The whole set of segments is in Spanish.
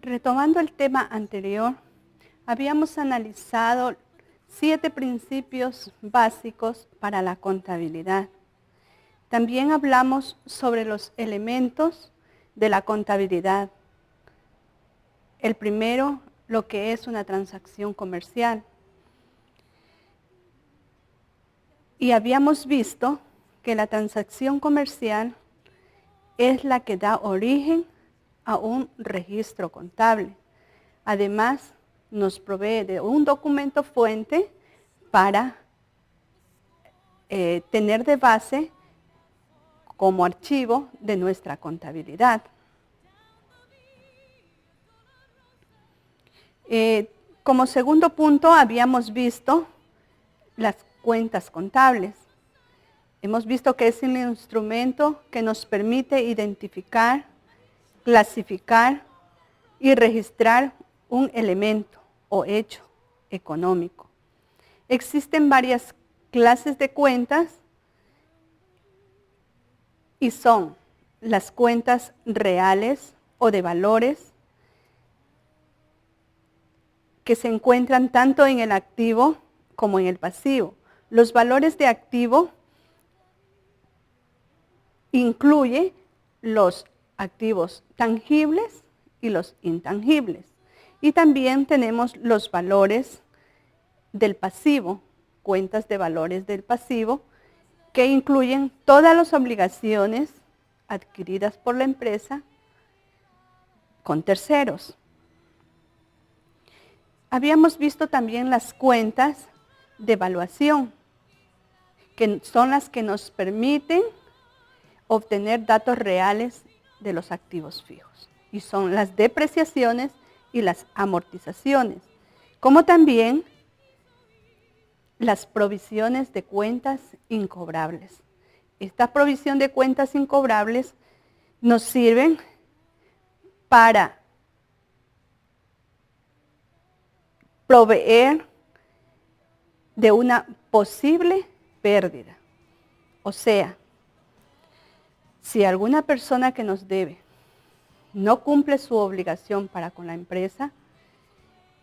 Retomando el tema anterior, habíamos analizado 7 principios básicos para la contabilidad. También hablamos sobre los elementos de la contabilidad. El primero, lo que es una transacción comercial. Y habíamos visto que la transacción comercial es la que da origen a un registro contable. Además, nos provee de un documento fuente para tener de base como archivo de nuestra contabilidad. Como segundo punto, habíamos visto las cuentas contables. Hemos visto que es un instrumento que nos permite identificar, clasificar y registrar un elemento o hecho económico. Existen varias clases de cuentas y son las cuentas reales o de valores que se encuentran tanto en el activo como en el pasivo. Los valores de activo incluye los activos tangibles y los intangibles. Y también tenemos los valores del pasivo, cuentas de valores del pasivo, que incluyen todas las obligaciones adquiridas por la empresa con terceros. Habíamos visto también las cuentas de evaluación, que son las que nos permiten obtener datos reales de los activos fijos. Y son las depreciaciones y las amortizaciones, como también las provisiones de cuentas incobrables. Esta provisión de cuentas incobrables nos sirven para proveer de una posible pérdida. O sea, si alguna persona que nos debe no cumple su obligación para con la empresa,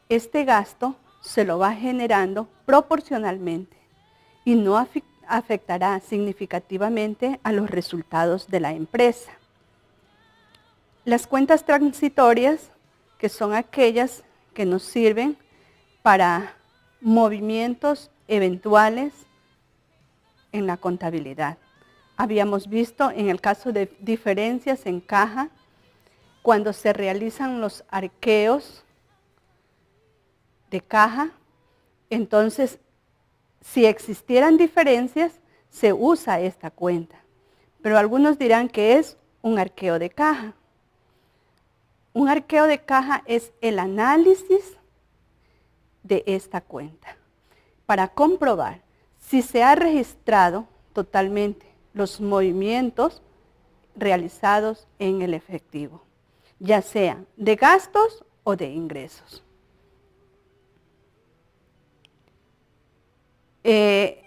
este gasto se lo va generando proporcionalmente y no afectará significativamente a los resultados de la empresa. Las cuentas transitorias, que son aquellas que nos sirven para movimientos eventuales en la contabilidad. Habíamos visto en el caso de diferencias en caja, cuando se realizan los arqueos de caja, entonces si existieran diferencias, se usa esta cuenta. Pero algunos dirán que es un arqueo de caja. Un arqueo de caja es el análisis de esta cuenta para comprobar si se ha registrado totalmente los movimientos realizados en el efectivo, ya sea de gastos o de ingresos. El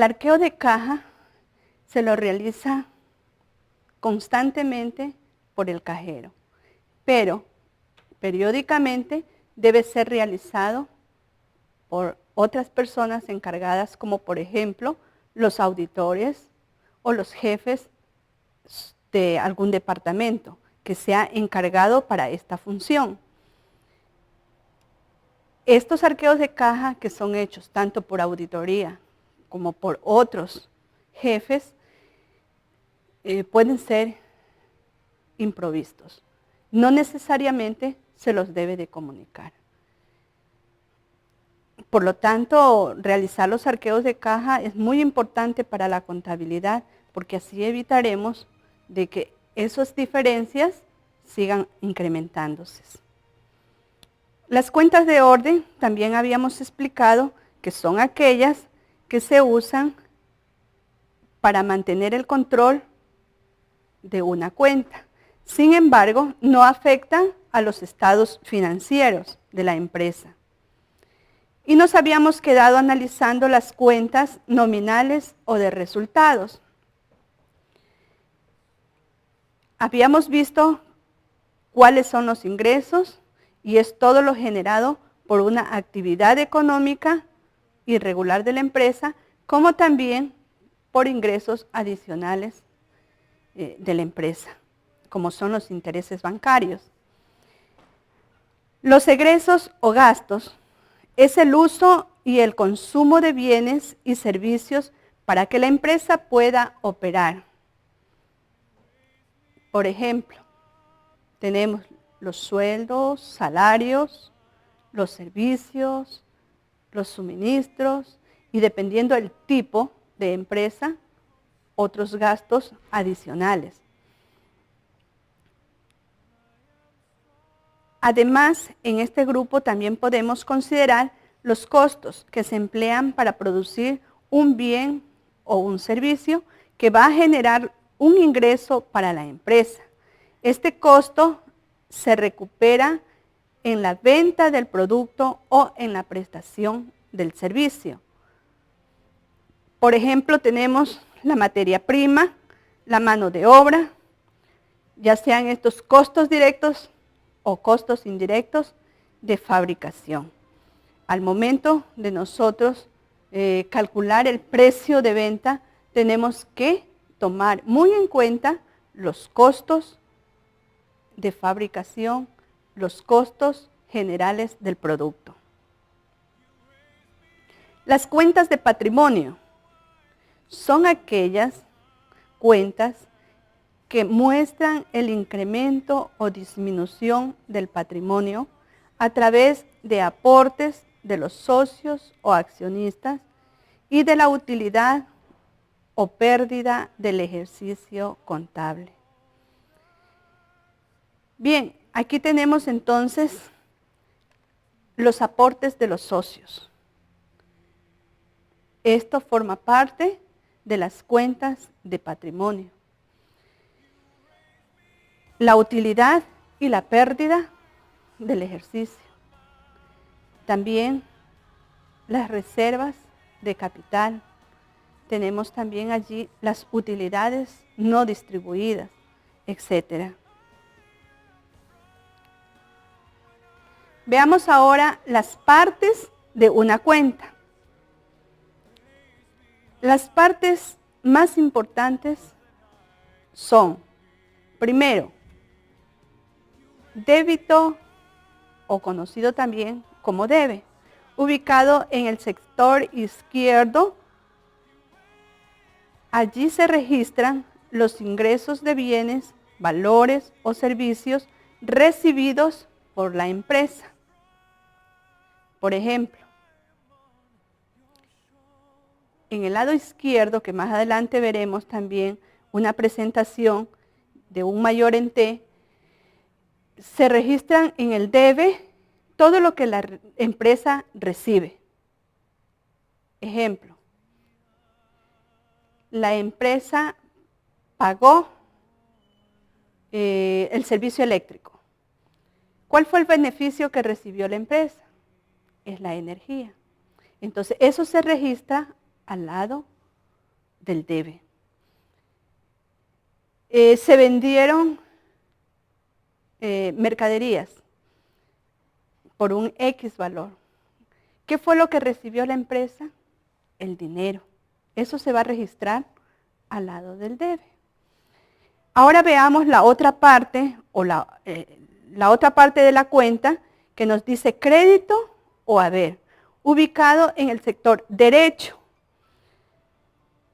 arqueo de caja se lo realiza constantemente por el cajero, pero periódicamente debe ser realizado por otras personas encargadas, como por ejemplo los auditores o los jefes de algún departamento que sea encargado para esta función. Estos arqueos de caja, que son hechos tanto por auditoría como por otros jefes, pueden ser improvistos. No necesariamente se los debe de comunicar. Por lo tanto, realizar los arqueos de caja es muy importante para la contabilidad, porque así evitaremos de que esas diferencias sigan incrementándose. Las cuentas de orden también habíamos explicado que son aquellas que se usan para mantener el control de una cuenta. Sin embargo, no afectan a los estados financieros de la empresa. Y nos habíamos quedado analizando las cuentas nominales o de resultados. Habíamos visto cuáles son los ingresos y es todo lo generado por una actividad económica irregular de la empresa, como también por ingresos adicionales de la empresa, como son los intereses bancarios. Los egresos o gastos es el uso y el consumo de bienes y servicios para que la empresa pueda operar. Por ejemplo, tenemos los sueldos, salarios, los servicios, los suministros y dependiendo del tipo de empresa, otros gastos adicionales. Además, en este grupo también podemos considerar los costos que se emplean para producir un bien o un servicio que va a generar un ingreso para la empresa. Este costo se recupera en la venta del producto o en la prestación del servicio. Por ejemplo, tenemos la materia prima, la mano de obra, ya sean estos costos directos o costos indirectos de fabricación. Al momento de nosotros calcular el precio de venta, tenemos que tomar muy en cuenta los costos de fabricación, los costos generales del producto. Las cuentas de patrimonio son aquellas cuentas que muestran el incremento o disminución del patrimonio a través de aportes de los socios o accionistas y de la utilidad o pérdida del ejercicio contable. Bien, aquí tenemos entonces los aportes de los socios. Esto forma parte de las cuentas de patrimonio. La utilidad y la pérdida del ejercicio. También las reservas de capital. Tenemos también allí las utilidades no distribuidas, etc. Veamos ahora las partes de una cuenta. Las partes más importantes son, primero, débito o conocido también como debe, ubicado en el sector izquierdo. Allí se registran los ingresos de bienes, valores o servicios recibidos por la empresa. Por ejemplo, en el lado izquierdo, que más adelante veremos también una presentación de un mayor en T, se registran en el debe todo lo que la empresa recibe. Ejemplo, la empresa pagó el servicio eléctrico. ¿Cuál fue el beneficio que recibió la empresa? Es la energía. Entonces, eso se registra al lado del debe. Se vendieron mercaderías por un X valor. ¿Qué fue lo que recibió la empresa? El dinero. Eso se va a registrar al lado del debe. Ahora veamos la otra parte, o la otra parte de la cuenta que nos dice crédito o haber, ubicado en el sector derecho.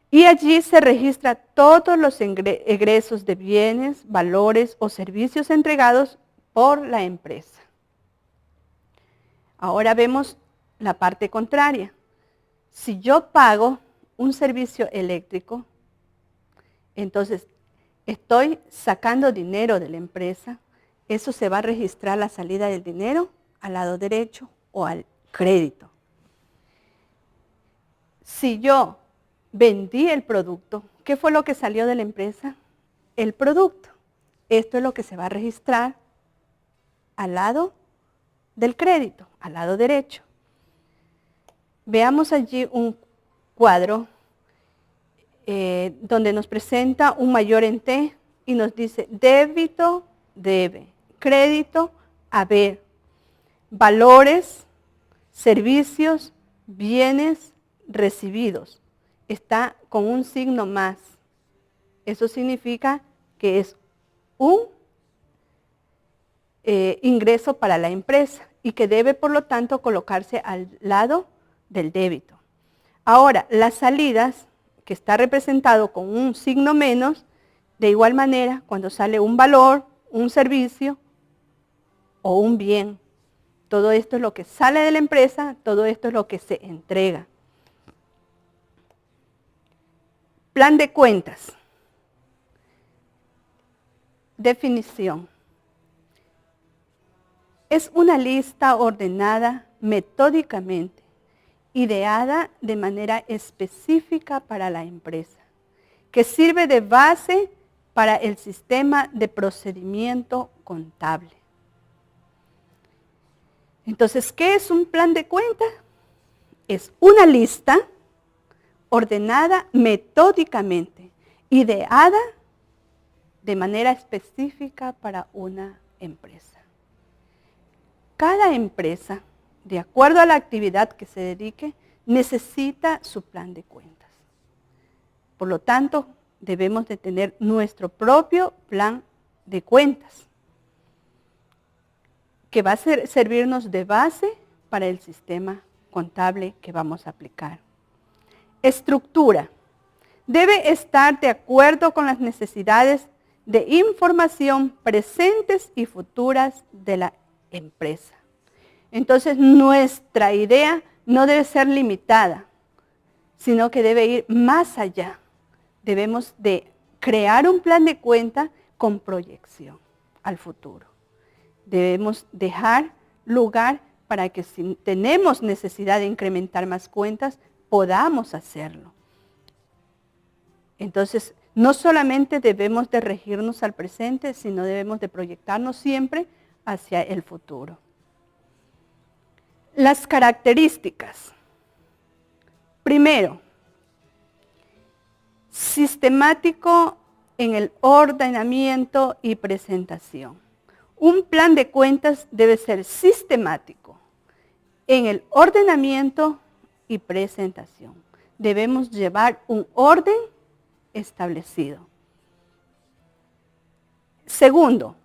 Y allí se registra todos los egresos de bienes, valores o servicios entregados por la empresa. Ahora vemos la parte contraria. Si yo pago un servicio eléctrico, entonces estoy sacando dinero de la empresa, eso se va a registrar la salida del dinero al lado derecho o al crédito. Si yo vendí el producto, ¿qué fue lo que salió de la empresa? El producto. Esto es lo que se va a registrar al lado del crédito, al lado derecho. Veamos allí un cuadro donde nos presenta un mayor en T y nos dice débito, debe, crédito, haber, valores, servicios, bienes recibidos. Está con un signo más. Eso significa que es un ingreso para la empresa y que debe, por lo tanto, colocarse al lado del débito. Ahora, las salidas, que está representado con un signo menos, de igual manera, cuando sale un valor, un servicio o un bien. Todo esto es lo que sale de la empresa, todo esto es lo que se entrega. Plan de cuentas. Definición. Es una lista ordenada metódicamente, ideada de manera específica para la empresa, que sirve de base para el sistema de procedimiento contable. Entonces, ¿qué es un plan de cuentas? Es una lista ordenada metódicamente, ideada de manera específica para una empresa. Cada empresa, de acuerdo a la actividad que se dedique, necesita su plan de cuentas. Por lo tanto, debemos de tener nuestro propio plan de cuentas, que va a servirnos de base para el sistema contable que vamos a aplicar. Estructura. Debe estar de acuerdo con las necesidades de información presentes y futuras de la empresa. Entonces, nuestra idea no debe ser limitada, sino que debe ir más allá. Debemos de crear un plan de cuenta con proyección al futuro. Debemos dejar lugar para que si tenemos necesidad de incrementar más cuentas, podamos hacerlo. Entonces, no solamente debemos de regirnos al presente, sino debemos de proyectarnos siempre hacia el futuro. Las características. Primero, sistemático en el ordenamiento y presentación. Un plan de cuentas debe ser sistemático en el ordenamiento y presentación. Debemos llevar un orden establecido. Segundo,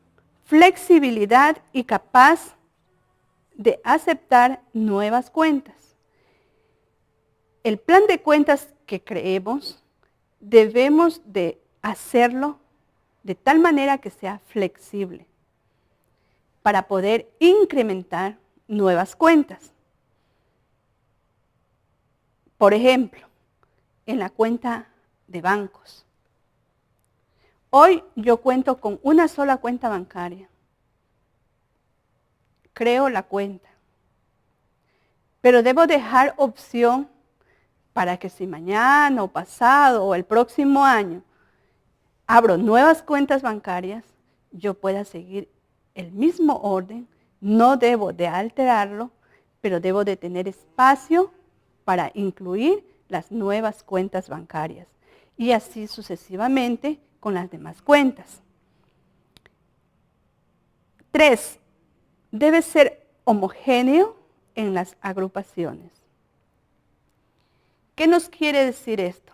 flexibilidad y capaz de aceptar nuevas cuentas. El plan de cuentas que creemos debemos de hacerlo de tal manera que sea flexible para poder incrementar nuevas cuentas. Por ejemplo, en la cuenta de bancos. Hoy yo cuento con una sola cuenta bancaria. Creo la cuenta. Pero debo dejar opción para que si mañana o pasado o el próximo año abro nuevas cuentas bancarias, yo pueda seguir el mismo orden. No debo de alterarlo, pero debo de tener espacio para incluir las nuevas cuentas bancarias. Y así sucesivamente con las demás cuentas. 3. Debe ser homogéneo en las agrupaciones. ¿Qué nos quiere decir esto?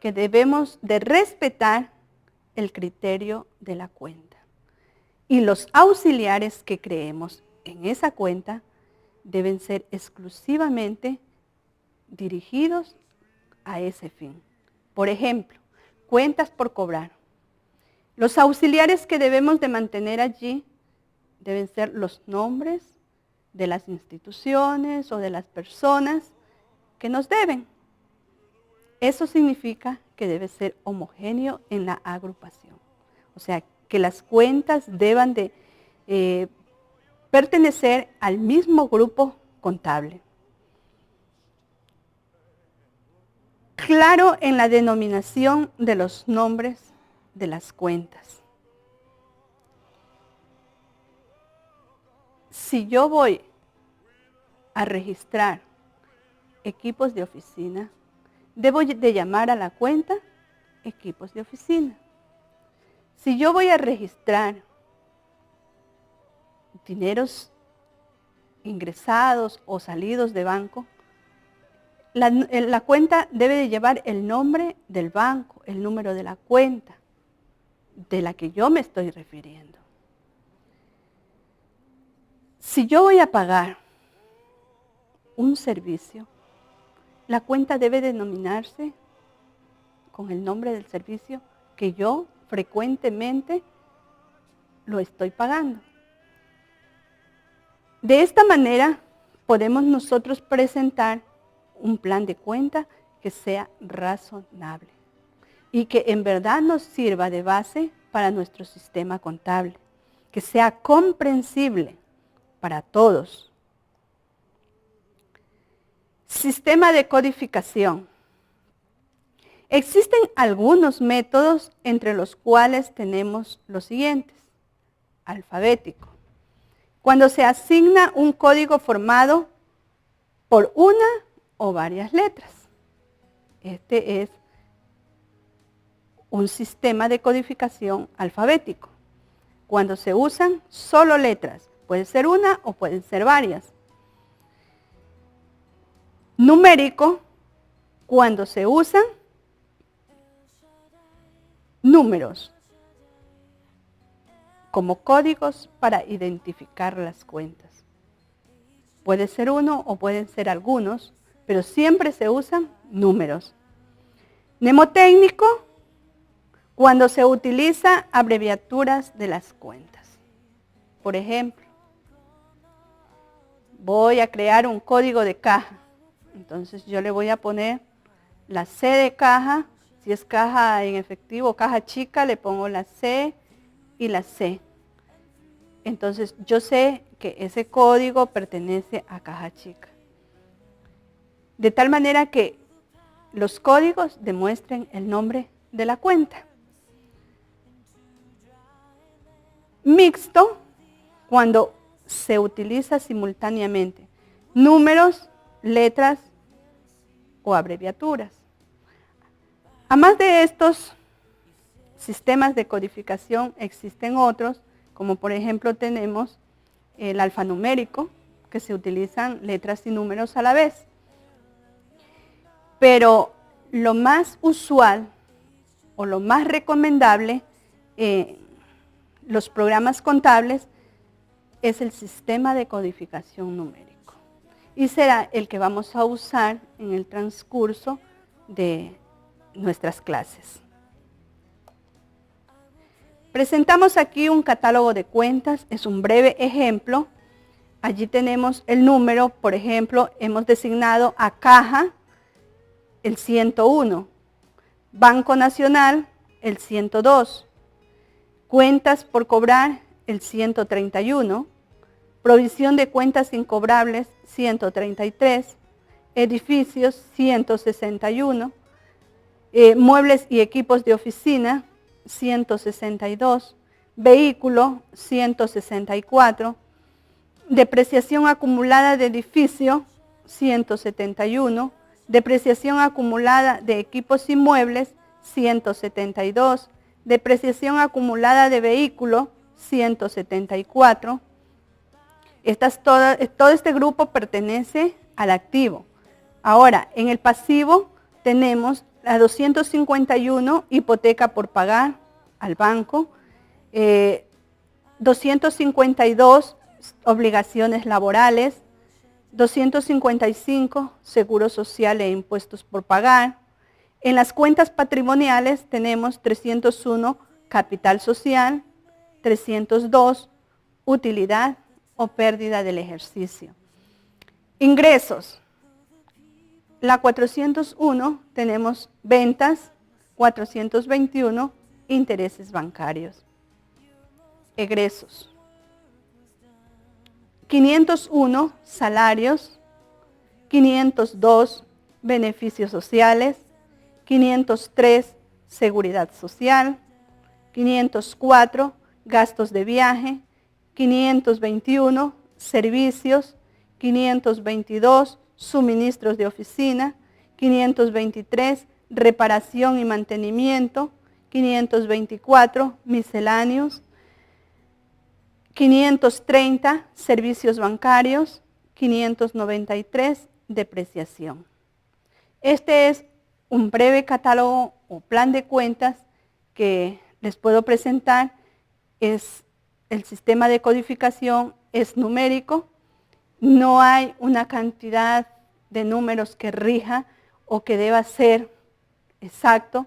Que debemos de respetar el criterio de la cuenta. Y los auxiliares que creemos en esa cuenta deben ser exclusivamente dirigidos a ese fin. Por ejemplo, cuentas por cobrar. Los auxiliares que debemos de mantener allí deben ser los nombres de las instituciones o de las personas que nos deben. Eso significa que debe ser homogéneo en la agrupación. O sea, que las cuentas deban de pertenecer al mismo grupo contable. Claro en la denominación de los nombres de las cuentas. Si yo voy a registrar equipos de oficina, debo de llamar a la cuenta equipos de oficina. Si yo voy a registrar dineros ingresados o salidos de banco, la cuenta debe de llevar el nombre del banco, el número de la cuenta de la que yo me estoy refiriendo. Si yo voy a pagar un servicio, la cuenta debe denominarse con el nombre del servicio que yo frecuentemente lo estoy pagando. De esta manera podemos nosotros presentar un plan de cuenta que sea razonable y que en verdad nos sirva de base para nuestro sistema contable, que sea comprensible para todos. Sistema de codificación. Existen algunos métodos entre los cuales tenemos los siguientes. Alfabético. Cuando se asigna un código formado por una o varias letras. Este es un sistema de codificación alfabético. Cuando se usan solo letras, puede ser una o pueden ser varias. Numérico, cuando se usan números como códigos para identificar las cuentas. Puede ser uno o pueden ser algunos, pero siempre se usan números. Mnemotécnico, cuando se utiliza abreviaturas de las cuentas. Por ejemplo, voy a crear un código de caja. Entonces yo le voy a poner la C de caja. Si es caja en efectivo, caja chica, le pongo la C y la C. Entonces yo sé que ese código pertenece a caja chica. De tal manera que los códigos demuestren el nombre de la cuenta. Mixto, cuando se utiliza simultáneamente números, letras o abreviaturas. Además de estos sistemas de codificación, existen otros, como por ejemplo tenemos el alfanumérico, que se utilizan letras y números a la vez. Pero lo más usual o lo más recomendable en los programas contables es el sistema de codificación numérico. Y será el que vamos a usar en el transcurso de nuestras clases. Presentamos aquí un catálogo de cuentas, es un breve ejemplo. Allí tenemos el número, por ejemplo, hemos designado a caja el 101, Banco Nacional el 102, cuentas por cobrar el 131, provisión de cuentas incobrables 133, edificios 161, muebles y equipos de oficina 162, vehículo 164, depreciación acumulada de edificio 171, depreciación acumulada de equipos inmuebles 172, depreciación acumulada de vehículo 174. Todo este grupo pertenece al activo. Ahora, en el pasivo tenemos la 251, hipoteca por pagar al banco, 252, obligaciones laborales, 255, seguro social e impuestos por pagar. En las cuentas patrimoniales tenemos 301, capital social, 302, utilidad o pérdida del ejercicio. Ingresos. La 401 tenemos ventas, 421 intereses bancarios. Egresos. 501 salarios, 502 beneficios sociales, 503 seguridad social, 504 gastos de viaje, 521 servicios, 522 suministros de oficina, 523 reparación y mantenimiento, 524 misceláneos, 530 servicios bancarios, 593 depreciación. Este es un breve catálogo o plan de cuentas que les puedo presentar. Es el sistema de codificación es numérico, no hay una cantidad de números que rija o que deba ser exacto.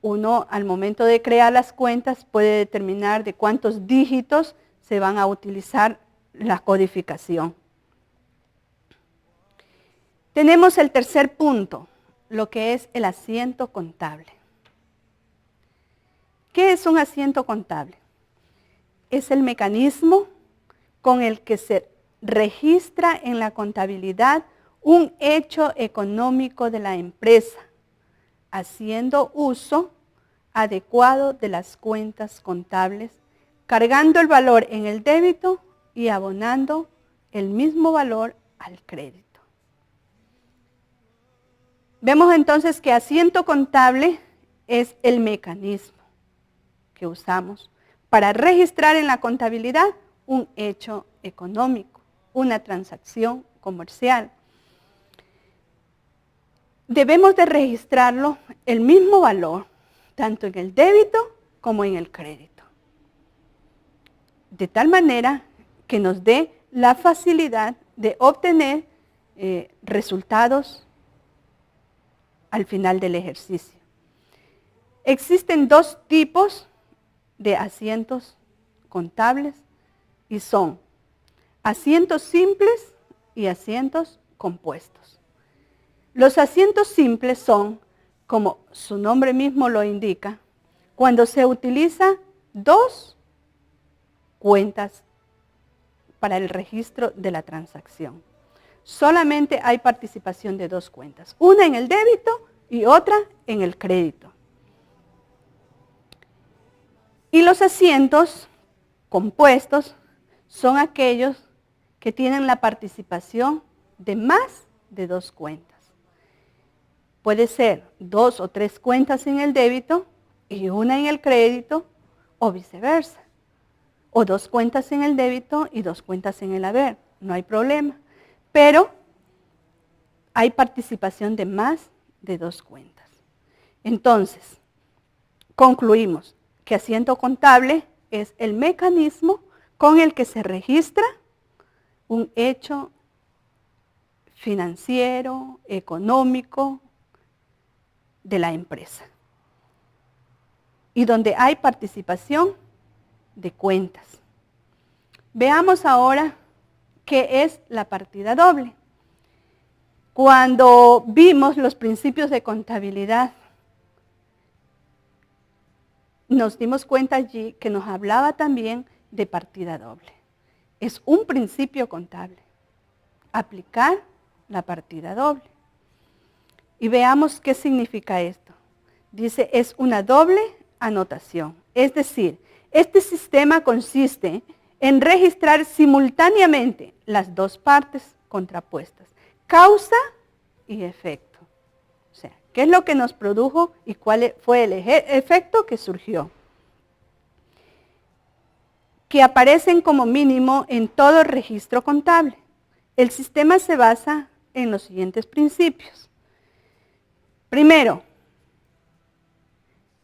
Uno al momento de crear las cuentas puede determinar de cuántos dígitos se van a utilizar la codificación. Tenemos el tercer punto, lo que es el asiento contable. ¿Qué es un asiento contable? Es el mecanismo con el que se registra en la contabilidad un hecho económico de la empresa, haciendo uso adecuado de las cuentas contables, cargando el valor en el débito y abonando el mismo valor al crédito. Vemos entonces que asiento contable es el mecanismo que usamos para registrar en la contabilidad un hecho económico, una transacción comercial. Debemos de registrarlo el mismo valor, tanto en el débito como en el crédito, de tal manera que nos dé la facilidad de obtener resultados al final del ejercicio. Existen dos tipos de asientos contables y son asientos simples y asientos compuestos. Los asientos simples son, como su nombre mismo lo indica, cuando se utiliza dos cuentas para el registro de la transacción. Solamente hay participación de dos cuentas, una en el débito y otra en el crédito. Y los asientos compuestos son aquellos que tienen la participación de más de dos cuentas. Puede ser 2 o 3 cuentas en el débito y una en el crédito, o viceversa. O 2 cuentas en el débito y 2 cuentas en el haber. No hay problema. Pero hay participación de más de 2 cuentas. Entonces, concluimos que asiento contable es el mecanismo con el que se registra un hecho financiero, económico de la empresa. Y donde hay participación de cuentas. Veamos ahora qué es la partida doble. Cuando vimos los principios de contabilidad, nos dimos cuenta allí que nos hablaba también de partida doble. Es un principio contable, aplicar la partida doble. Y veamos qué significa esto. Dice, es una doble anotación. Es decir, este sistema consiste en registrar simultáneamente las dos partes contrapuestas, causa y efecto. O sea, ¿qué es lo que nos produjo y cuál fue el efecto que surgió? Que aparecen como mínimo en todo registro contable. El sistema se basa en los siguientes principios. Primero,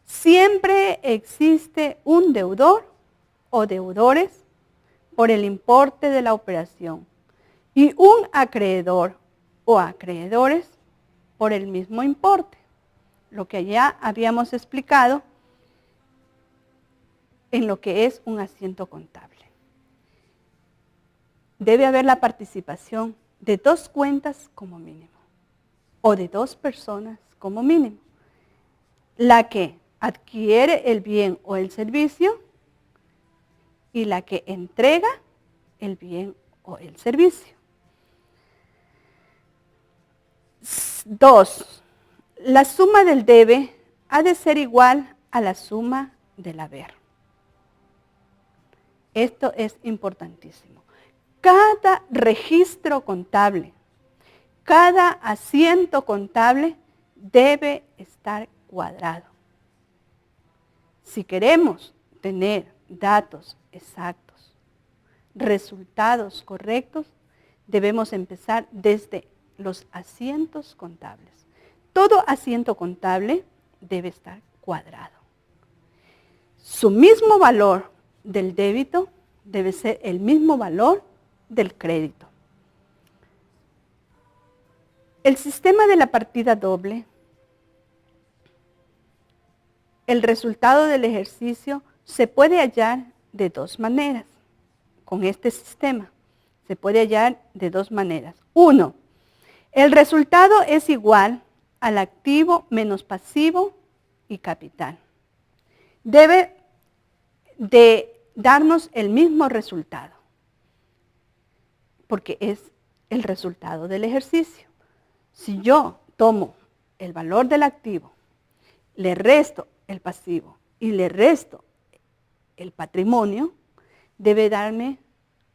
siempre existe un deudor o deudores por el importe de la operación y un acreedor o acreedores por el mismo importe, lo que ya habíamos explicado en lo que es un asiento contable. Debe haber la participación de 2 cuentas como mínimo o de 2 personas como mínimo. La que adquiere el bien o el servicio y la que entrega el bien o el servicio. 2. La suma del debe ha de ser igual a la suma del haber. Esto es importantísimo. Cada registro contable, cada asiento contable debe estar cuadrado. Si queremos tener datos exactos, resultados correctos, debemos empezar desde los asientos contables. Todo asiento contable debe estar cuadrado. Su mismo valor del débito debe ser el mismo valor del crédito. El sistema de la partida doble, el resultado del ejercicio se puede hallar de dos maneras. Con este sistema se puede hallar de dos maneras. Uno, el resultado es igual al activo menos pasivo y capital. Debe de darnos el mismo resultado, porque es el resultado del ejercicio. Si yo tomo el valor del activo, le resto el pasivo y le resto el patrimonio, debe darme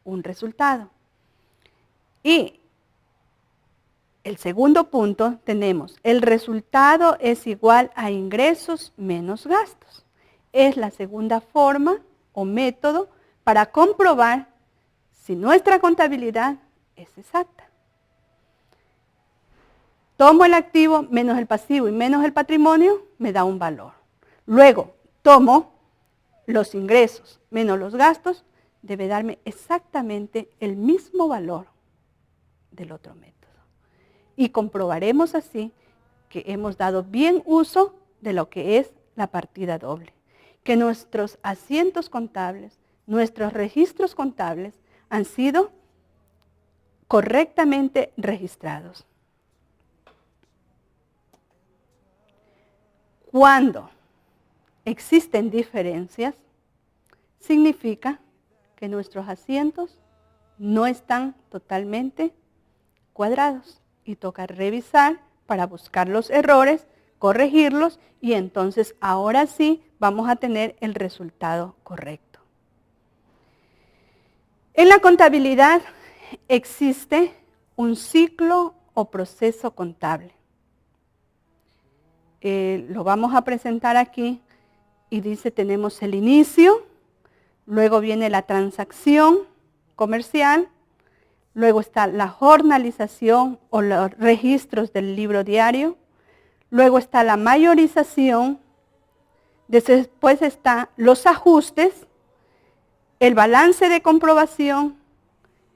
un resultado. Y el segundo punto tenemos, el resultado es igual a ingresos menos gastos. Es la segunda forma o método para comprobar si nuestra contabilidad es exacta. Tomo el activo menos el pasivo y menos el patrimonio, me da un valor. Luego, tomo los ingresos menos los gastos, debe darme exactamente el mismo valor del otro método. Y comprobaremos así que hemos dado bien uso de lo que es la partida doble. Que nuestros asientos contables, nuestros registros contables han sido correctamente registrados. Cuando existen diferencias, significa que nuestros asientos no están totalmente cuadrados y toca revisar para buscar los errores, corregirlos y entonces ahora sí vamos a tener el resultado correcto. En la contabilidad existe un ciclo o proceso contable. Lo vamos a presentar aquí y dice tenemos el inicio, luego viene la transacción comercial, luego está la jornalización o los registros del libro diario, luego está la mayorización, después están los ajustes, el balance de comprobación,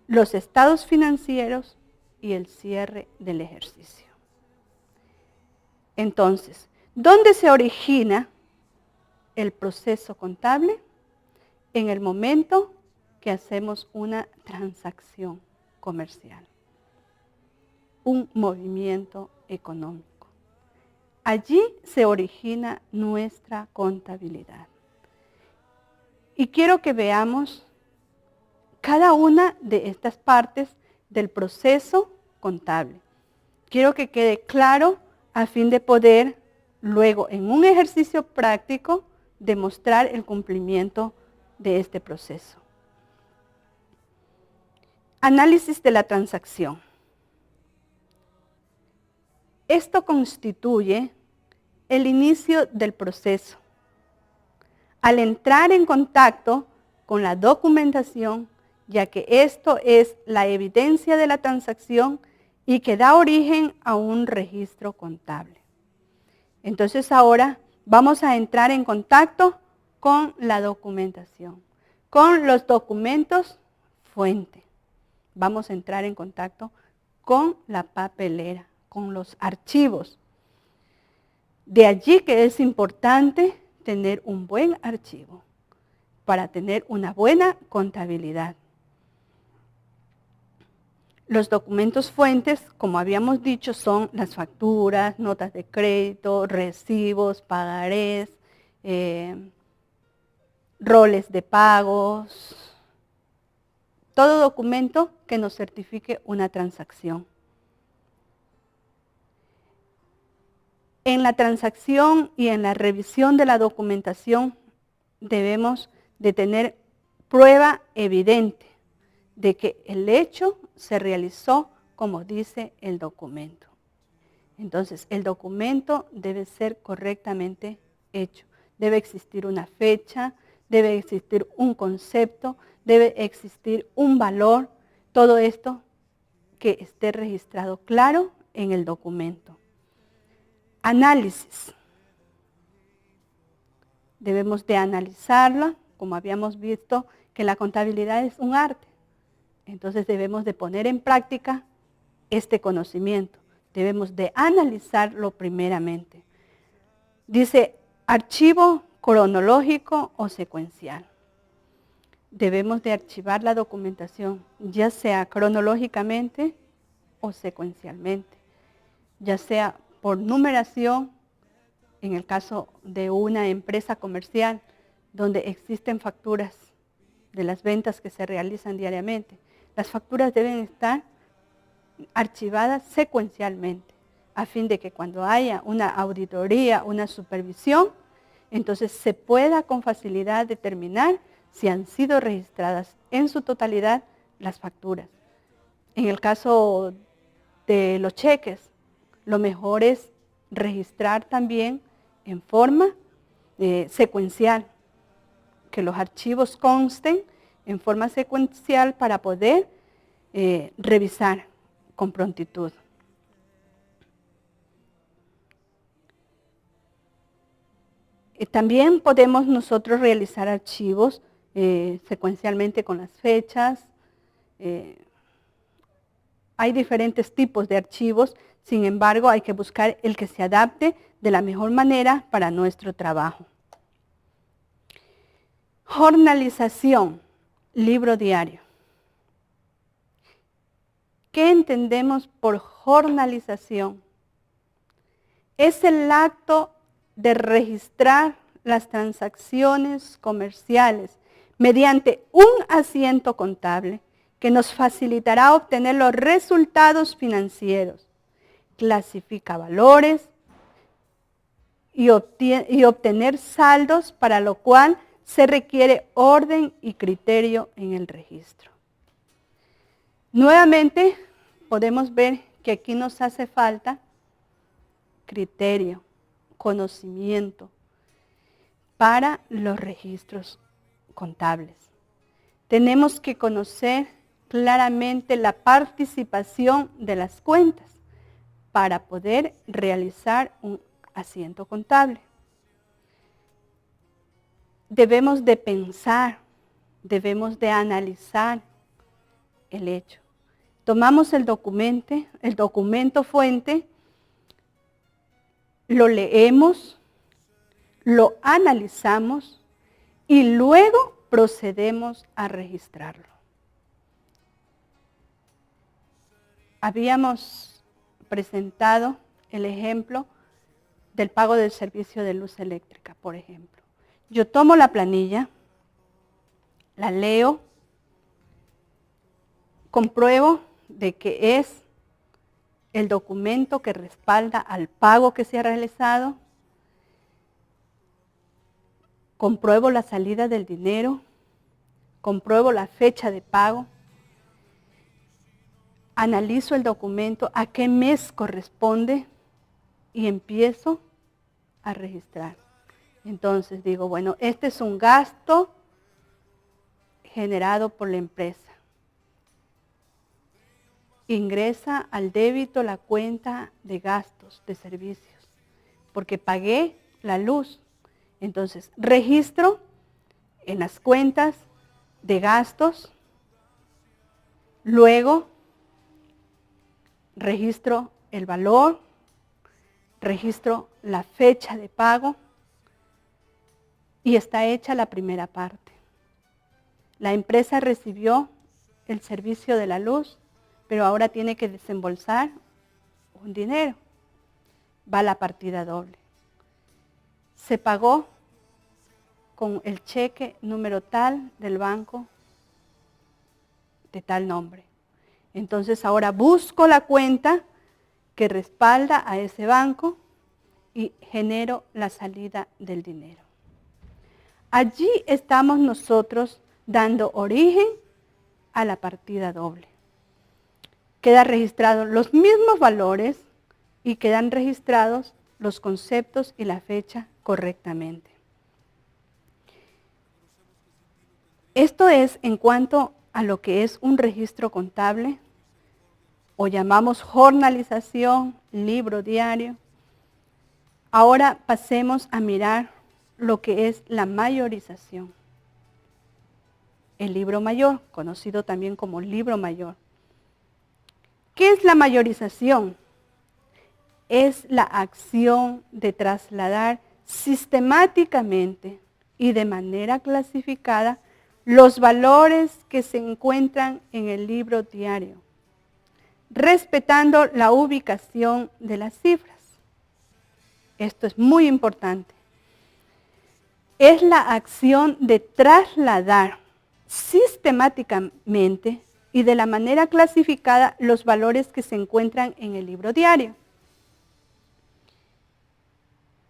los estados financieros y el cierre del ejercicio. Entonces, ¿dónde se origina el proceso contable? En el momento que hacemos una transacción comercial, un movimiento económico. Allí se origina nuestra contabilidad. Y quiero que veamos cada una de estas partes del proceso contable. Quiero que quede claro a fin de poder luego en un ejercicio práctico demostrar el cumplimiento de este proceso. Análisis de la transacción. Esto constituye el inicio del proceso. Al entrar en contacto con la documentación, ya que esto es la evidencia de la transacción y que da origen a un registro contable. Entonces ahora vamos a entrar en contacto con la documentación, con los documentos fuente. Vamos a entrar en contacto con la papelera, con los archivos. De allí que es importante tener un buen archivo para tener una buena contabilidad. Los documentos fuentes, como habíamos dicho, son las facturas, notas de crédito, recibos, pagarés, roles de pagos, todo documento que nos certifique una transacción. En la transacción y en la revisión de la documentación debemos de tener prueba evidente de que el hecho se realizó como dice el documento. Entonces, el documento debe ser correctamente hecho. Debe existir una fecha, debe existir un concepto, debe existir un valor, todo esto que esté registrado claro en el documento. Análisis. Debemos de analizarla, como habíamos visto que la contabilidad es un arte. Entonces debemos de poner en práctica este conocimiento. Debemos de analizarlo primeramente. Dice, archivo cronológico o secuencial. Debemos de archivar la documentación, ya sea cronológicamente o secuencialmente, ya sea por numeración, en el caso de una empresa comercial, donde existen facturas de las ventas que se realizan diariamente. Las facturas deben estar archivadas secuencialmente, a fin de que cuando haya una auditoría, una supervisión, entonces se pueda con facilidad determinar si han sido registradas en su totalidad las facturas. En el caso de los cheques, lo mejor es registrar también en forma secuencial, que los archivos consten en forma secuencial para poder revisar con prontitud. También podemos nosotros realizar archivos secuencialmente con las fechas. Hay diferentes tipos de archivos, sin embargo hay que buscar el que se adapte de la mejor manera para nuestro trabajo. Jornalización, libro diario. ¿Qué entendemos por jornalización? Es el acto de registrar las transacciones comerciales mediante un asiento contable que nos facilitará obtener los resultados financieros, clasifica valores y obtener saldos, para lo cual se requiere orden y criterio en el registro. Nuevamente podemos ver que aquí nos hace falta criterio, conocimiento para los registros contables. Tenemos que conocer claramente la participación de las cuentas para poder realizar un asiento contable. Debemos de pensar, debemos de analizar el hecho. Tomamos el documento fuente, lo leemos, lo analizamos y luego procedemos a registrarlo. Habíamos presentado el ejemplo del pago del servicio de luz eléctrica, por ejemplo. Yo tomo la planilla, la leo, compruebo de que es el documento que respalda al pago que se ha realizado, compruebo la salida del dinero, compruebo la fecha de pago, analizo el documento, a qué mes corresponde y empiezo a registrar. Entonces digo, bueno, este es un gasto generado por la empresa. Ingresa al débito la cuenta de gastos, de servicios, porque pagué la luz. Entonces, registro en las cuentas de gastos, luego registro el valor, registro la fecha de pago y está hecha la primera parte. La empresa recibió el servicio de la luz, pero ahora tiene que desembolsar un dinero. Va la partida doble. Se pagó con el cheque número tal del banco de tal nombre. Entonces ahora busco la cuenta que respalda a ese banco y genero la salida del dinero. Allí estamos nosotros dando origen a la partida doble. Quedan registrados los mismos valores y quedan registrados los conceptos y la fecha correctamente. Esto es en cuanto a lo que es un registro contable, o llamamos jornalización, libro diario. Ahora pasemos a mirar lo que es la mayorización. El libro mayor, conocido también como libro mayor. ¿Qué es la mayorización? Es la acción de trasladar sistemáticamente y de manera clasificada los valores que se encuentran en el libro diario, respetando la ubicación de las cifras. Esto es muy importante. Es la acción de trasladar sistemáticamente y de la manera clasificada los valores que se encuentran en el libro diario.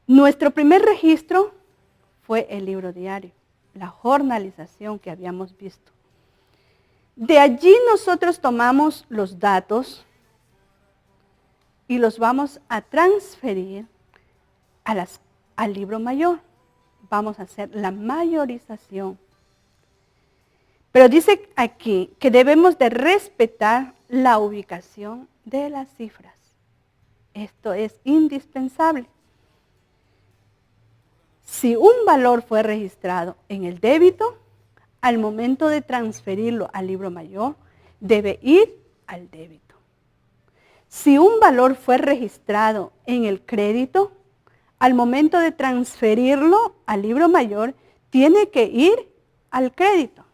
Nuestro primer registro fue el libro diario, la jornalización que habíamos visto. De allí nosotros tomamos los datos y los vamos a transferir al libro mayor. Vamos a hacer la mayorización. Pero dice aquí que debemos de respetar la ubicación de las cifras. Esto es indispensable. Si un valor fue registrado en el débito, al momento de transferirlo al libro mayor, debe ir al débito. Si un valor fue registrado en el crédito, al momento de transferirlo al libro mayor, tiene que ir al crédito.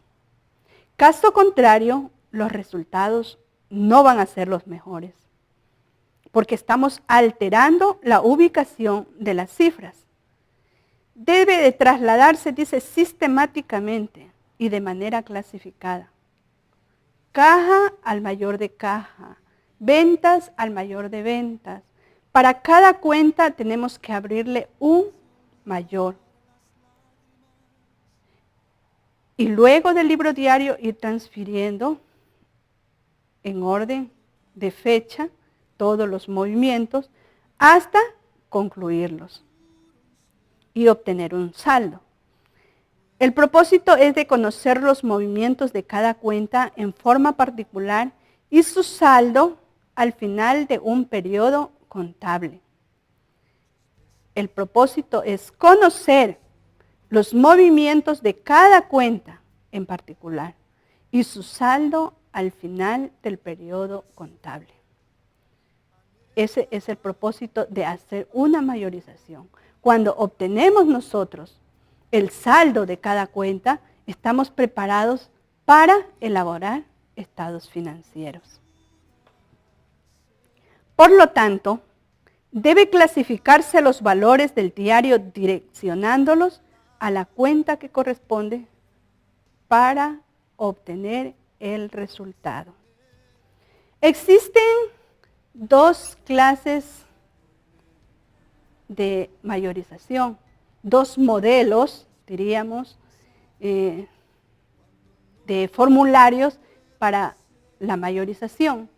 Caso contrario, los resultados no van a ser los mejores, porque estamos alterando la ubicación de las cifras. Debe de trasladarse, dice, sistemáticamente y de manera clasificada. Caja al mayor de caja, ventas al mayor de ventas. Para cada cuenta tenemos que abrirle un mayor. Y luego del libro diario ir transfiriendo en orden de fecha todos los movimientos hasta concluirlos y obtener un saldo. El propósito es de conocer los movimientos de cada cuenta en forma particular y su saldo al final de un periodo contable. El propósito es conocer los movimientos de cada cuenta en particular y su saldo al final del periodo contable. Ese es el propósito de hacer una mayorización. Cuando obtenemos nosotros el saldo de cada cuenta, estamos preparados para elaborar estados financieros. Por lo tanto, debe clasificarse los valores del diario direccionándolos a la cuenta que corresponde para obtener el resultado. Existen dos clases de mayorización, dos modelos, diríamos, de formularios para la mayorización.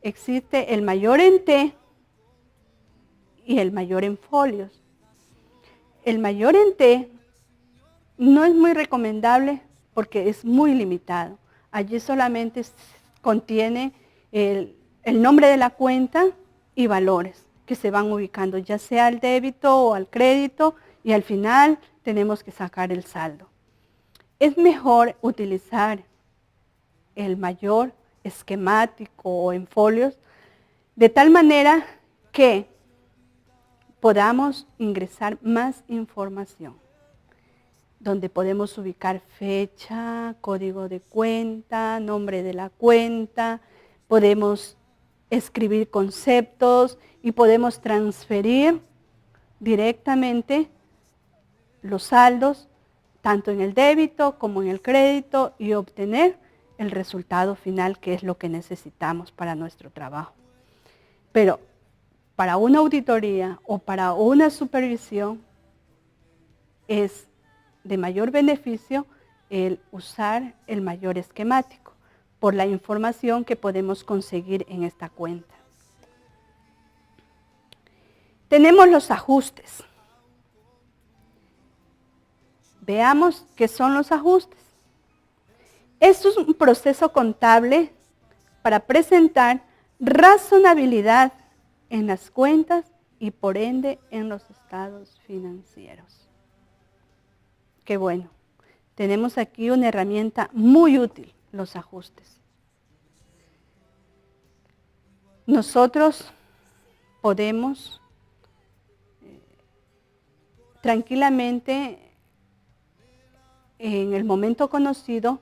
Existe el mayor en T y el mayor en folios. El mayor en T no es muy recomendable porque es muy limitado. Allí solamente contiene el nombre de la cuenta y valores que se van ubicando, ya sea al débito o al crédito, y al final tenemos que sacar el saldo. Es mejor utilizar el mayor esquemático o en folios, de tal manera que podamos ingresar más información, donde podemos ubicar fecha, código de cuenta, nombre de la cuenta, podemos escribir conceptos y podemos transferir directamente los saldos, tanto en el débito como en el crédito, y obtener el resultado final, que es lo que necesitamos para nuestro trabajo. Pero para una auditoría o para una supervisión es de mayor beneficio el usar el mayor esquemático por la información que podemos conseguir en esta cuenta. Tenemos los ajustes. Veamos qué son los ajustes. Esto es un proceso contable para presentar razonabilidad en las cuentas y por ende en los estados financieros. Qué bueno. Tenemos aquí una herramienta muy útil, los ajustes. Nosotros podemos tranquilamente, en el momento conocido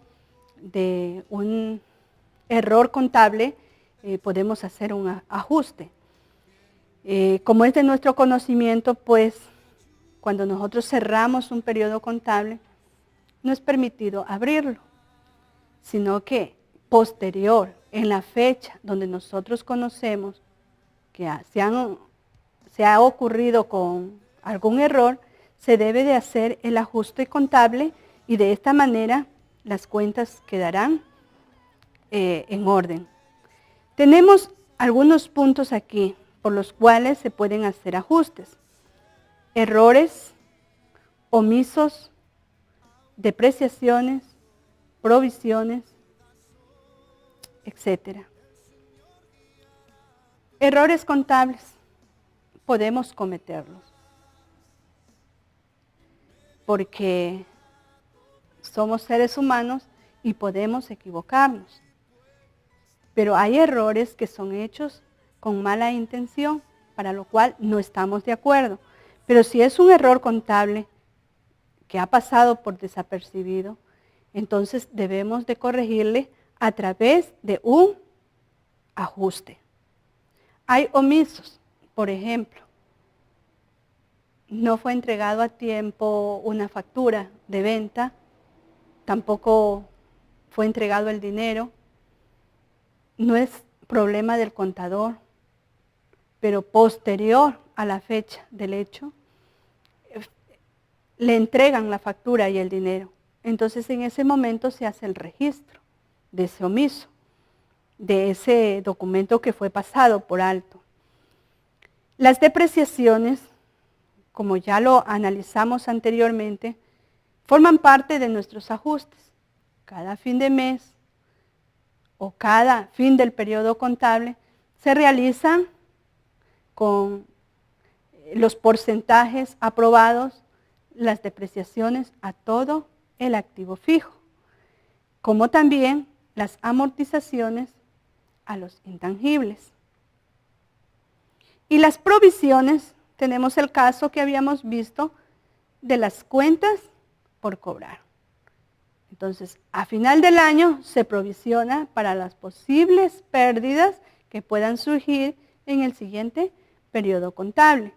de un error contable, podemos hacer un ajuste. Como es de nuestro conocimiento, pues, cuando nosotros cerramos un periodo contable, no es permitido abrirlo, sino que posterior, en la fecha donde nosotros conocemos que se ha ocurrido con algún error, se debe de hacer el ajuste contable y de esta manera las cuentas quedarán en orden. Tenemos algunos puntos aquí por los cuales se pueden hacer ajustes. Errores, omisos, depreciaciones, provisiones, etc. Errores contables, podemos cometerlos, porque somos seres humanos y podemos equivocarnos. Pero hay errores que son hechos con mala intención, para lo cual no estamos de acuerdo. Pero si es un error contable que ha pasado por desapercibido, entonces debemos de corregirle a través de un ajuste. Hay omisos, por ejemplo, no fue entregado a tiempo una factura de venta, tampoco fue entregado el dinero, no es problema del contador, pero posterior a la fecha del hecho, le entregan la factura y el dinero. Entonces en ese momento se hace el registro de ese omiso, de ese documento que fue pasado por alto. Las depreciaciones, como ya lo analizamos anteriormente, forman parte de nuestros ajustes. Cada fin de mes o cada fin del periodo contable se realizan con los porcentajes aprobados, las depreciaciones a todo el activo fijo, como también las amortizaciones a los intangibles. Y las provisiones, tenemos el caso que habíamos visto de las cuentas por cobrar. Entonces, a final del año se provisiona para las posibles pérdidas que puedan surgir en el siguiente periodo contable.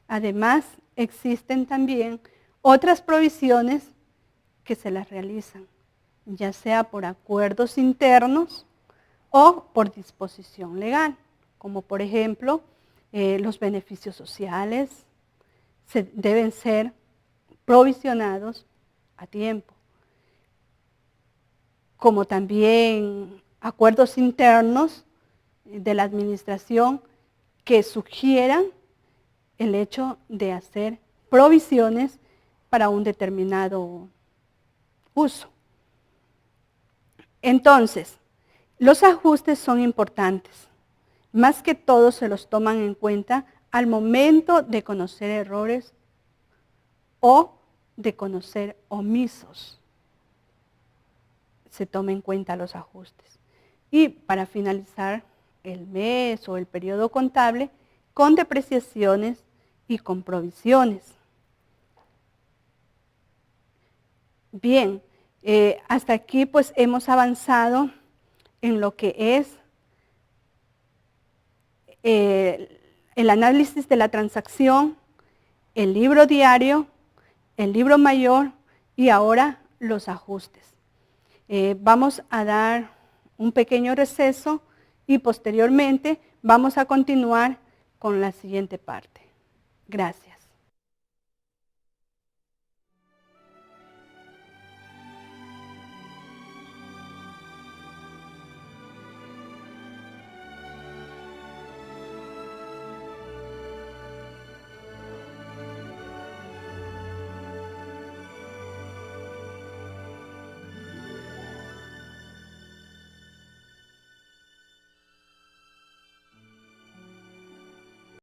Además, existen también otras provisiones que se las realizan, ya sea por acuerdos internos o por disposición legal, como por ejemplo, los beneficios sociales deben ser provisionados a tiempo, como también acuerdos internos de la administración que sugieran el hecho de hacer provisiones para un determinado uso. Entonces, los ajustes son importantes. Más que todo se los toman en cuenta al momento de conocer errores o de conocer omisos. Se toman en cuenta los ajustes. Y para finalizar el mes o el periodo contable, con depreciaciones y con provisiones. Bien, hasta aquí pues hemos avanzado en lo que es el análisis de la transacción, el libro diario, el libro mayor y ahora los ajustes. Vamos a dar un pequeño receso y posteriormente vamos a continuar con la siguiente parte. Gracias.